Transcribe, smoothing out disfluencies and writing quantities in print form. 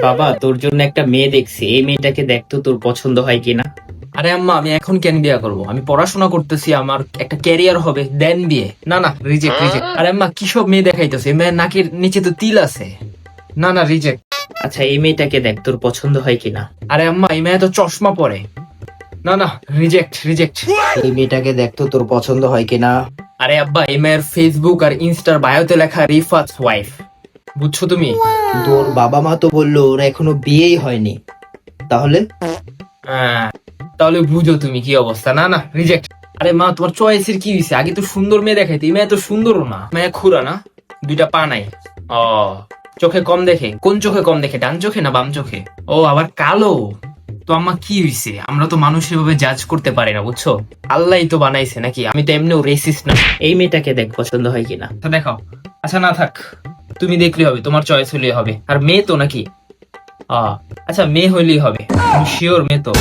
বাবা, তোর জন্য একটা মেয়ে দেখছি, এই মেয়েটাকে দেখ তো তোর পছন্দ হয় কিনা। আরে আম্মা, আমি এখন কেন বিয়ে করব? আমি পড়াশোনা করতেছি, আমার একটা ক্যারিয়ার হবে, দেন বিয়ে। না না, রিজেক্ট রিজেক্ট। আরে আম্মা, কি সব মেয়ে দেখাইতেছে? এই মেয়ের নাকের নিচে তো তিল আছে। না না, রিজেক্ট। আচ্ছা, এই মেয়েটাকে দেখ তোর পছন্দ হয় কিনা। আরে আম্মা, এই মেয়ে তো চশমা পরে। না না, রিজেক্ট রিজেক্ট। এই মেয়েটাকে দেখ তো তোর পছন্দ হয় কিনা। আরে আব্বা, এই মেয়ের ফেসবুক আর ইনস্টার বায়োতে লেখা রিফাত ওয়াইফ। বুঝছো তুমি? তোর বাবা মা তো বললো ওর এখনো বিয়েই হয়নি, তাহলে? হ্যাঁ, তাহলে বুঝো তুমি কি অবস্থা। না না, রিজেক্ট। আরে মা, তোমার চয়েসের কি হয়েছে? আগে তো সুন্দর মেয়ে দেখাইতে, এই মেয়ে তো সুন্দরও না। মেয়ে খুরা না, দুইটা পা নাই। ও, চোখে কম দেখে। কোন চোখে কম দেখে, ডান চোখে না বাম চোখে? ও, আবার কালো। তো আম্মা কি হয়েছে? আমরা তো মানুষ এভাবে জাজ করতে পারি না, বুঝছো? আল্লাহই তো বানাইছে নাকি? আমি তো এমনিও রেসিস্ট না। এই মেয়েটাকে দেখ পছন্দ হয় কিনা। আচ্ছা দেখাও। আচ্ছা না থাক, তুমি দেখলে হবে, তোমার চয়েস হলেই হবে। আর মেয়ে তো নাকি? আচ্ছা, মেয়ে হইলেই হবে। শিওর মেয়ে তো?